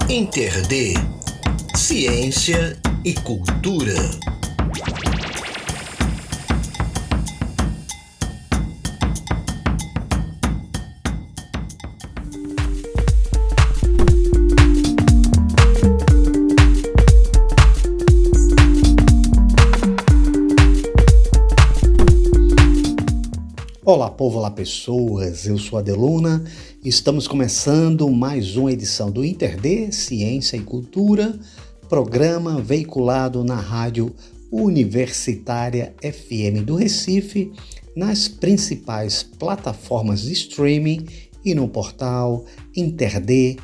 Inter-D, ciência e cultura. Olá povo, olá pessoas, eu sou a Deluna e estamos começando mais uma edição do Inter-D, Ciência e Cultura, programa veiculado na rádio Universitária FM do Recife, nas principais plataformas de streaming e no portal interd.net.br.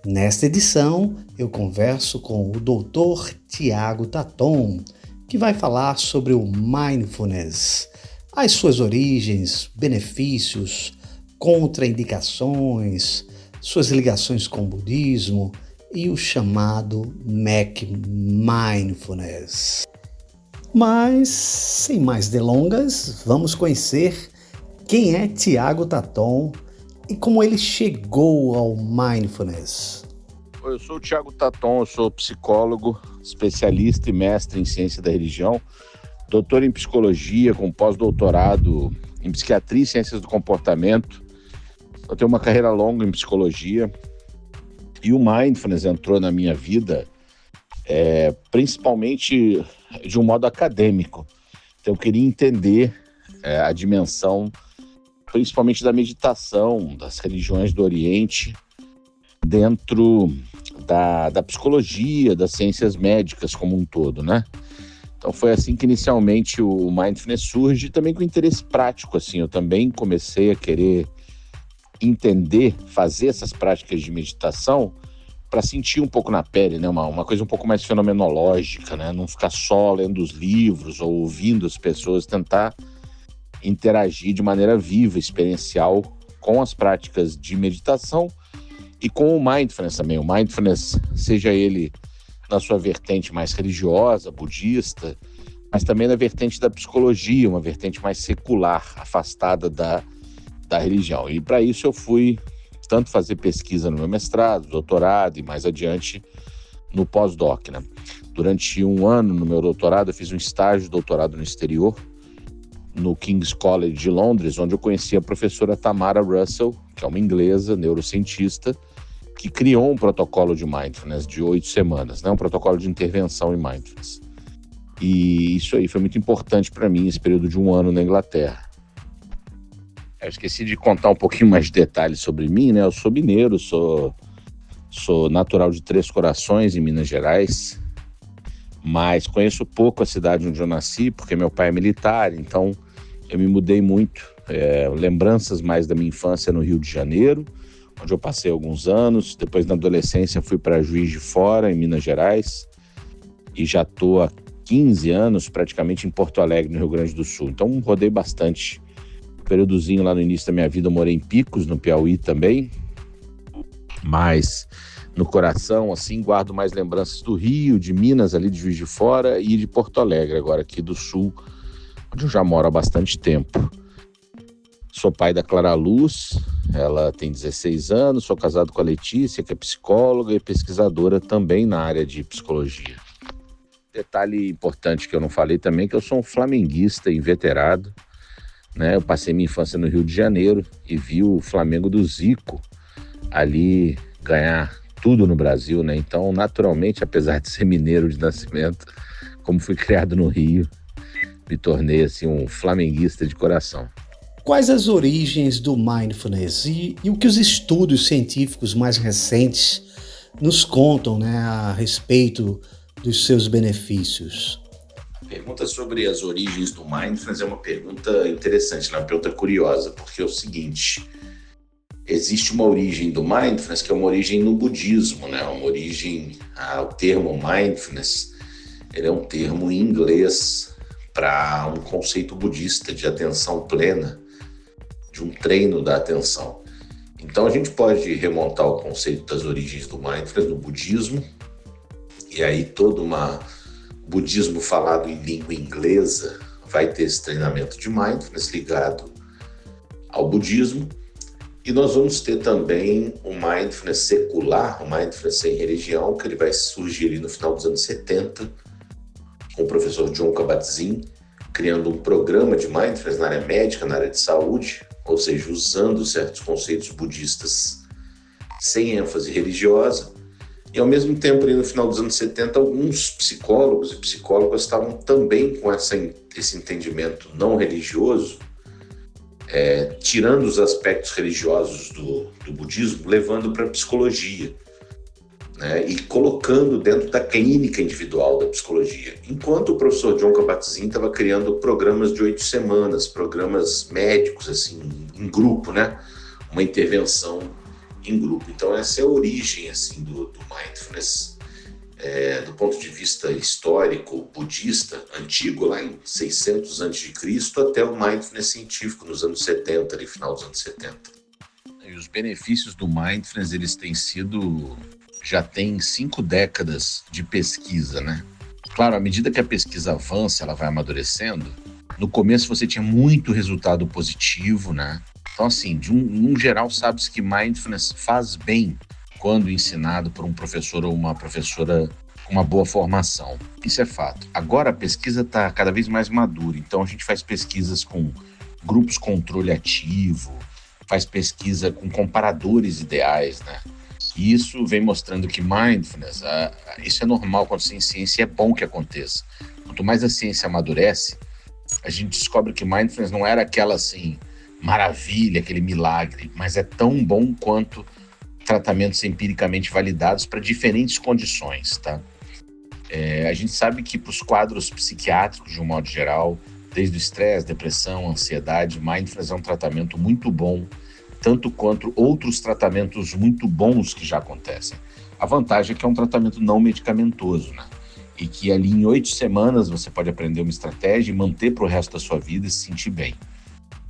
Nesta edição eu converso com o Dr. Tiago Taton, que vai falar sobre o Mindfulness, as suas origens, benefícios, contraindicações, suas ligações com o budismo e o chamado Mac Mindfulness. Mas, sem mais delongas, vamos conhecer quem é Tiago Taton e como ele chegou ao Mindfulness. Eu sou o Tiago Taton, eu sou psicólogo, especialista e mestre em ciência da religião, doutor em psicologia, com pós-doutorado em psiquiatria e ciências do comportamento. Eu tenho uma carreira longa em psicologia e o Mindfulness entrou na minha vida principalmente de um modo acadêmico. Então eu queria entender a dimensão principalmente da meditação, das religiões do Oriente, dentro da psicologia, das ciências médicas como um todo, né? Então foi assim que inicialmente o Mindfulness surge, também com interesse prático, assim, eu também comecei a querer entender, fazer essas práticas de meditação para sentir um pouco na pele, né? Uma coisa um pouco mais fenomenológica, né? Não ficar só lendo os livros ou ouvindo as pessoas, tentar interagir de maneira viva, experiencial com as práticas de meditação e com o Mindfulness também. O Mindfulness, seja ele na sua vertente mais religiosa, budista, mas também na vertente da psicologia, uma vertente mais secular, afastada da religião. E para isso eu fui tanto fazer pesquisa no meu mestrado, doutorado e mais adiante no pós-doc, né? Durante um ano no meu doutorado eu fiz um estágio de doutorado no exterior, no King's College de Londres, onde eu conheci a professora Tamara Russell, que é uma inglesa, neurocientista, que criou um protocolo de Mindfulness de 8 semanas, né? Um protocolo de intervenção em Mindfulness. E isso aí foi muito importante para mim, esse período de um ano na Inglaterra. Eu esqueci de contar um pouquinho mais de detalhes sobre mim, né? Eu sou mineiro, sou natural de Três Corações, em Minas Gerais, mas conheço pouco a cidade onde eu nasci, porque meu pai é militar, então eu me mudei muito. Lembranças mais da minha infância no Rio de Janeiro, onde eu passei alguns anos. Depois, na adolescência, fui para Juiz de Fora, em Minas Gerais, e já estou há 15 anos praticamente em Porto Alegre, no Rio Grande do Sul. Então, rodei bastante. Um períodozinho lá no início da minha vida, eu morei em Picos, no Piauí também, mas no coração, assim, guardo mais lembranças do Rio, de Minas, ali de Juiz de Fora, e de Porto Alegre, agora aqui do Sul, onde eu já moro há bastante tempo. Sou pai da Clara Luz, ela tem 16 anos, sou casado com a Letícia, que é psicóloga e pesquisadora também na área de psicologia. Detalhe importante que eu não falei também, que eu sou um flamenguista inveterado, né? Eu passei minha infância no Rio de Janeiro e vi o Flamengo do Zico ali ganhar tudo no Brasil, né? Então, naturalmente, apesar de ser mineiro de nascimento, como fui criado no Rio, me tornei assim um flamenguista de coração. Quais as origens do Mindfulness e o que os estudos científicos mais recentes nos contam, né, a respeito dos seus benefícios? A pergunta sobre as origens do Mindfulness é uma pergunta interessante, uma pergunta curiosa, porque é o seguinte: existe uma origem do Mindfulness que é uma origem no budismo, né? Uma origem, o termo Mindfulness, ele é um termo em inglês para um conceito budista de atenção plena, de um treino da atenção. Então a gente pode remontar o conceito das origens do Mindfulness no budismo, e aí todo budismo falado em língua inglesa vai ter esse treinamento de Mindfulness ligado ao budismo. E nós vamos ter também o mindfulness secular, o mindfulness sem religião, que ele vai surgir ali no final dos anos 70, com o professor Jon Kabat-Zinn, criando um programa de mindfulness na área médica, na área de saúde, ou seja, usando certos conceitos budistas sem ênfase religiosa. E, ao mesmo tempo, ali no final dos anos 70, alguns psicólogos e psicólogas estavam também com esse entendimento não religioso, tirando os aspectos religiosos do budismo, levando para a psicologia, né, e colocando dentro da clínica individual da psicologia. Enquanto o professor Jon Kabat-Zinn estava criando programas de 8 semanas, programas médicos, assim, em grupo, né, uma intervenção em grupo. Então essa é a origem assim, do mindfulness, do ponto de vista histórico, budista, antigo, lá em 600 a.C., até o mindfulness científico nos anos 70, ali, final dos anos 70. E os benefícios do mindfulness, eles têm sido... já tem 5 décadas de pesquisa, né? Claro, à medida que a pesquisa avança, ela vai amadurecendo. No começo você tinha muito resultado positivo, né? Então, assim, num geral, sabe-se que mindfulness faz bem quando ensinado por um professor ou uma professora com uma boa formação. Isso é fato. Agora a pesquisa está cada vez mais madura, então a gente faz pesquisas com grupos controle ativo, faz pesquisa com comparadores ideais, né? E isso vem mostrando que mindfulness, isso é normal quando tem ciência e é bom que aconteça. Quanto mais a ciência amadurece, a gente descobre que mindfulness não era aquela assim, maravilha, aquele milagre, mas é tão bom quanto tratamentos empiricamente validados para diferentes condições, tá? A gente sabe que para os quadros psiquiátricos, de um modo geral, desde o estresse, depressão, ansiedade, mindfulness é um tratamento muito bom, tanto quanto outros tratamentos muito bons que já acontecem. A vantagem é que é um tratamento não medicamentoso, né? E que ali em 8 semanas você pode aprender uma estratégia e manter para o resto da sua vida e se sentir bem.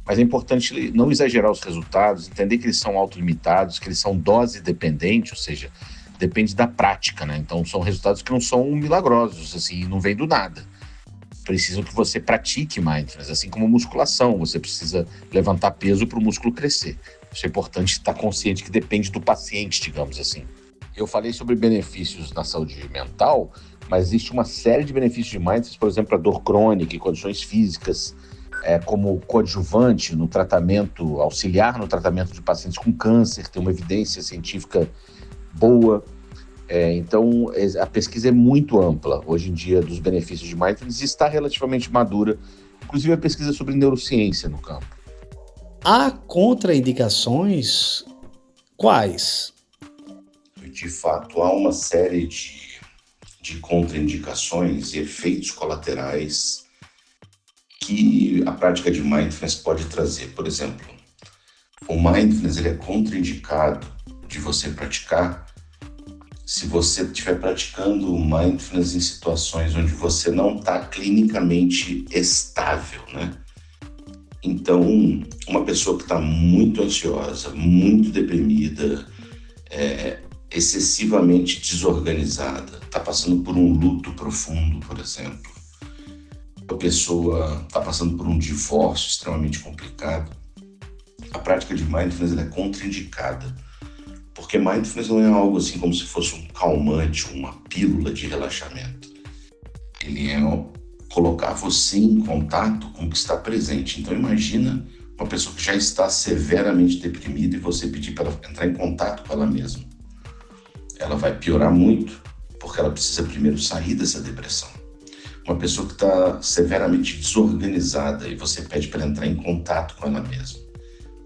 Mas é importante não exagerar os resultados, entender que eles são autolimitados, que eles são dose dependentes, ou seja, depende da prática, né? Então são resultados que não são milagrosos, assim, não vem do nada. Precisam que você pratique mindfulness, assim como musculação, você precisa levantar peso para o músculo crescer. Isso é importante estar consciente que depende do paciente, digamos assim. Eu falei sobre benefícios na saúde mental, mas existe uma série de benefícios de mindfulness, por exemplo, a dor crônica e condições físicas, como coadjuvante no tratamento, auxiliar no tratamento de pacientes com câncer, tem uma evidência científica boa. Então, a pesquisa é muito ampla, hoje em dia, dos benefícios de mindfulness e está relativamente madura, inclusive a pesquisa sobre neurociência no campo. Há contraindicações? Quais? De fato, há uma série de contraindicações e efeitos colaterais que a prática de mindfulness pode trazer. Por exemplo, o mindfulness ele é contraindicado de você praticar se você estiver praticando mindfulness em situações onde você não está clinicamente estável, né? Então, uma pessoa que está muito ansiosa, muito deprimida, excessivamente desorganizada, está passando por um luto profundo, por exemplo, a pessoa está passando por um divórcio extremamente complicado, a prática de mindfulness é contraindicada, porque mindfulness não é algo assim como se fosse um calmante, uma pílula de relaxamento. Ele é colocar você em contato com o que está presente. Então imagina uma pessoa que já está severamente deprimida e você pedir para ela entrar em contato com ela mesma. Ela vai piorar muito, porque ela precisa primeiro sair dessa depressão. Uma pessoa que está severamente desorganizada e você pede para ela entrar em contato com ela mesma,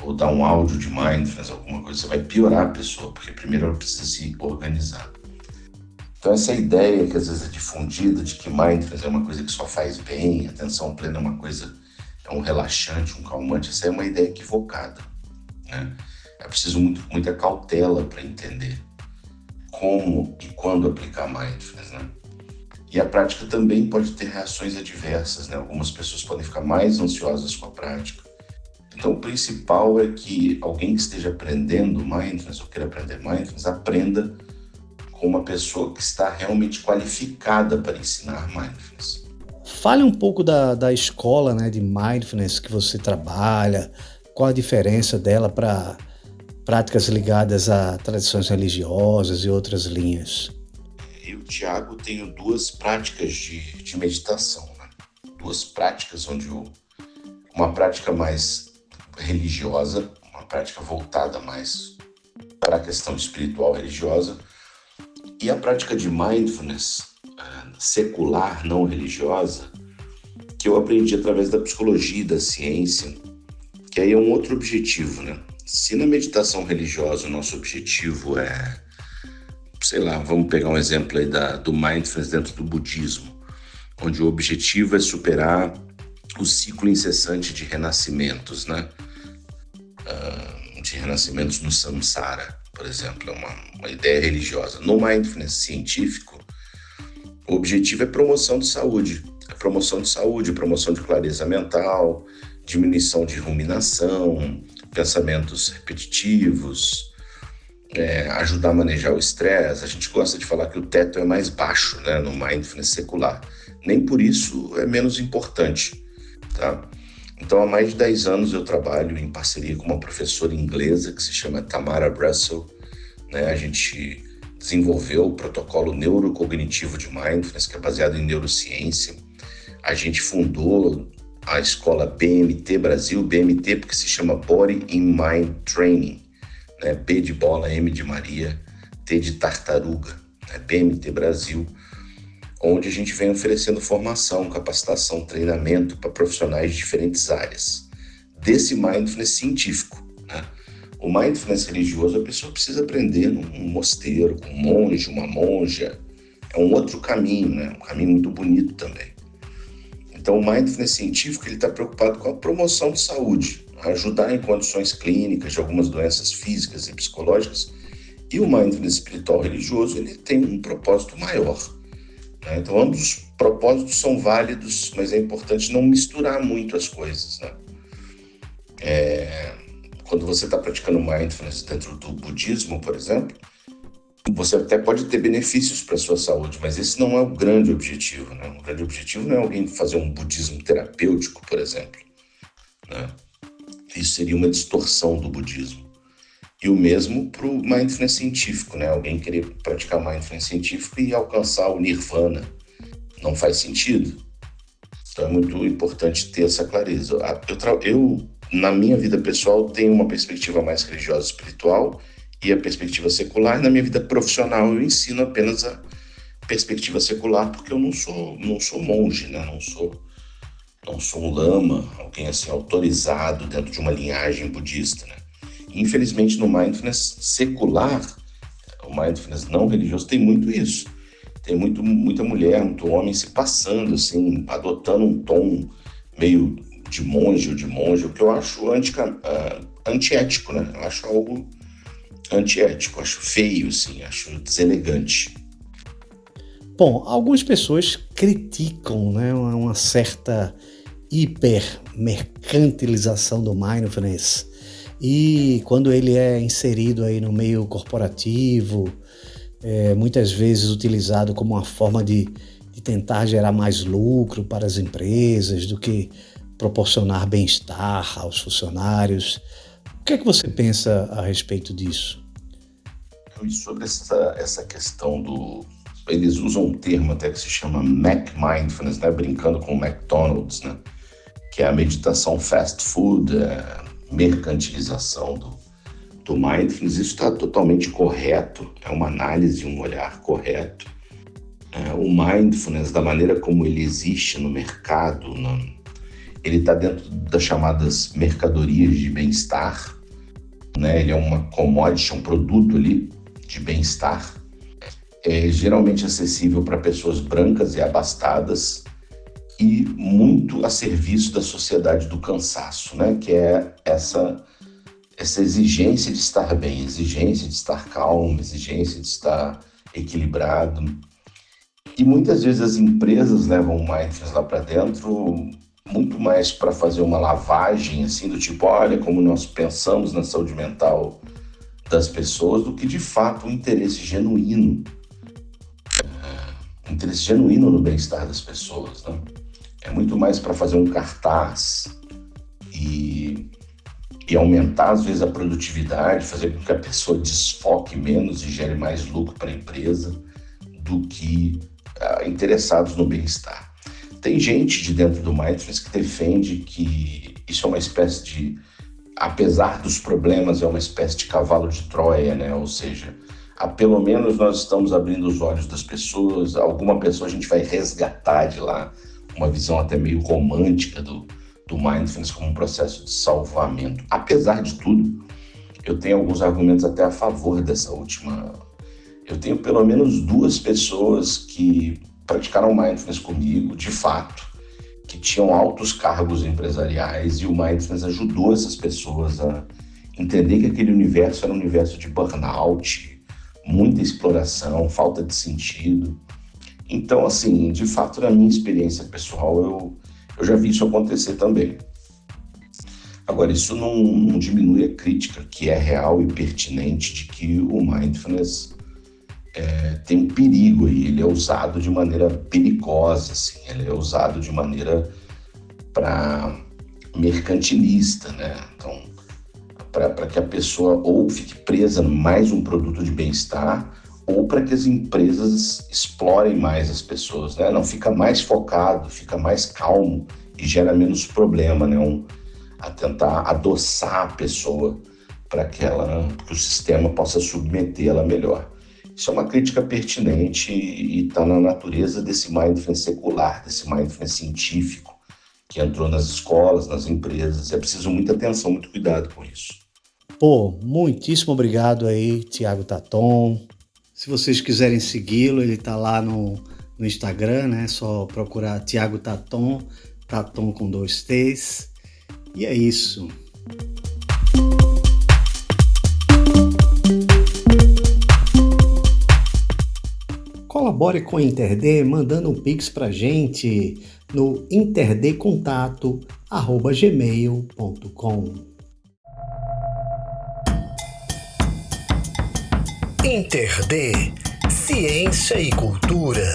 ou dar um áudio de mindfulness, alguma coisa, você vai piorar a pessoa, porque primeiro ela precisa se organizar. Então essa ideia que às vezes é difundida de que mindfulness é uma coisa que só faz bem, atenção plena é uma coisa, é um relaxante, um calmante, essa é uma ideia equivocada, né? É preciso muita cautela para entender como e quando aplicar mindfulness, né? E a prática também pode ter reações adversas, né? Algumas pessoas podem ficar mais ansiosas com a prática. Então o principal é que alguém que esteja aprendendo mindfulness ou queira aprender mindfulness, aprenda com uma pessoa que está realmente qualificada para ensinar mindfulness. Fale um pouco da escola, né, de mindfulness que você trabalha, qual a diferença dela para práticas ligadas a tradições religiosas e outras linhas. Eu, Tiago, tenho duas práticas de meditação, né? Duas práticas uma prática mais religiosa, uma prática voltada mais para a questão espiritual religiosa, e a prática de mindfulness secular, não religiosa, que eu aprendi através da psicologia e da ciência, que aí é um outro objetivo, né? Se na meditação religiosa o nosso objetivo é, sei lá, vamos pegar um exemplo aí do mindfulness dentro do budismo, onde o objetivo é superar o ciclo incessante de renascimentos, né? De renascimentos no samsara, por exemplo, é uma ideia religiosa. No mindfulness científico, o objetivo é promoção de saúde. Promoção de clareza mental, diminuição de ruminação, pensamentos repetitivos, ajudar a manejar o estresse. A gente gosta de falar que o teto é mais baixo, né, no mindfulness secular. Nem por isso é menos importante, tá? Então, há mais de 10 anos eu trabalho em parceria com uma professora inglesa que se chama Tamara Russell, né? A gente desenvolveu o protocolo neurocognitivo de mindfulness, que é baseado em neurociência. A gente fundou a escola BMT Brasil, BMT porque se chama Body in Mind Training, né? B de bola, M de Maria, T de tartaruga, né? BMT Brasil, onde a gente vem oferecendo formação, capacitação, treinamento para profissionais de diferentes áreas desse mindfulness científico, né? O mindfulness religioso a pessoa precisa aprender num mosteiro, com um monge, uma monja. É um outro caminho, né? Um caminho muito bonito também. Então, o mindfulness científico ele está preocupado com a promoção de saúde, ajudar em condições clínicas de algumas doenças físicas e psicológicas. E o mindfulness espiritual religioso ele tem um propósito maior, né? Então, ambos os propósitos são válidos, mas é importante não misturar muito as coisas, né? Quando você está praticando mindfulness dentro do budismo, por exemplo, você até pode ter benefícios para a sua saúde, mas esse não é o grande objetivo, né? O grande objetivo não é alguém fazer um budismo terapêutico, por exemplo, né? Isso seria uma distorção do budismo. E o mesmo para o mindfulness científico, né? Alguém querer praticar mindfulness científico e alcançar o nirvana. Não faz sentido. Então é muito importante ter essa clareza. Eu na minha vida pessoal, tenho uma perspectiva mais religiosa e espiritual e a perspectiva secular. E na minha vida profissional, eu ensino apenas a perspectiva secular, porque eu não sou monge, né? Não sou um lama, alguém assim autorizado dentro de uma linhagem budista, né? Infelizmente, no mindfulness secular, o mindfulness não religioso, tem muito isso. Tem muita mulher, muito homem se passando, assim, adotando um tom meio de monge ou de monge, o que eu acho antiético, né? Eu acho algo antiético, acho feio, assim, acho deselegante. Bom, algumas pessoas criticam, né, uma certa hipermercantilização do mindfulness e quando ele é inserido aí no meio corporativo, muitas vezes utilizado como uma forma de tentar gerar mais lucro para as empresas do que proporcionar bem-estar aos funcionários. O que é que você pensa a respeito disso? Sobre essa questão eles usam um termo até que se chama Mac Mindfulness, né? Brincando com o McDonald's, né? Que é a meditação fast food, mercantilização do mindfulness. Isso está totalmente correto, é uma análise, um olhar correto. O mindfulness, da maneira como ele existe no mercado, ele está dentro das chamadas mercadorias de bem-estar, né? Ele é uma commodity, um produto ali de bem-estar, geralmente acessível para pessoas brancas e abastadas e muito a serviço da sociedade do cansaço, né? Que é essa exigência de estar bem, exigência de estar calmo, exigência de estar equilibrado. E muitas vezes as empresas levam o mindfulness lá para dentro muito mais para fazer uma lavagem, assim, do tipo, olha como nós pensamos na saúde mental das pessoas, do que de fato um interesse genuíno no bem-estar das pessoas, né? É muito mais para fazer um cartaz e e aumentar, às vezes, a produtividade, fazer com que a pessoa desfoque menos e gere mais lucro para a empresa do que interessados no bem-estar. Tem gente de dentro do Mindfulness que defende que isso é uma espécie de, apesar dos problemas, é uma espécie de cavalo de Troia, né? Ou seja, pelo menos nós estamos abrindo os olhos das pessoas, alguma pessoa a gente vai resgatar de lá, uma visão até meio romântica do Mindfulness como um processo de salvamento. Apesar de tudo, eu tenho alguns argumentos até a favor dessa última. Eu tenho pelo menos 2 pessoas que praticaram Mindfulness comigo, de fato, que tinham altos cargos empresariais, e o Mindfulness ajudou essas pessoas a entender que aquele universo era um universo de burnout, muita exploração, falta de sentido. Então, assim, de fato, na minha experiência pessoal, eu já vi isso acontecer também. Agora, isso não diminui a crítica, que é real e pertinente, de que o Mindfulness tem um perigo aí. Ele é usado de maneira perigosa, assim, ele é usado de maneira mercantilista, né? Então, para que a pessoa ou fique presa em mais um produto de bem-estar, ou para que as empresas explorem mais as pessoas, né? Não, fica mais focado, fica mais calmo e gera menos problema, né? A tentar adoçar a pessoa para que o sistema possa submetê-la melhor. Isso é uma crítica pertinente e está na natureza desse mindfulness secular, desse mindfulness científico que entrou nas escolas, nas empresas. É preciso muita atenção, muito cuidado com isso. Muitíssimo obrigado aí, Thiago Taton. Se vocês quiserem segui-lo, ele está lá no Instagram, né? É só procurar Thiago Taton, Taton com 2 T's. E é isso. Colabore com o InterD mandando um pix pra gente no interdcontato@gmail.com. InterD, Ciência e Cultura.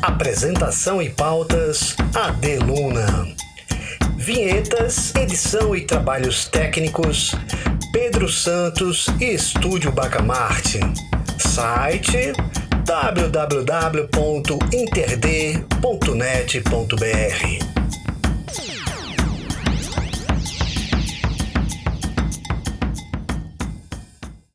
Apresentação e pautas, Adeluna. Vinhetas, edição e trabalhos técnicos, Pedro Santos e Estúdio Bacamarte. Site www.interd.net.br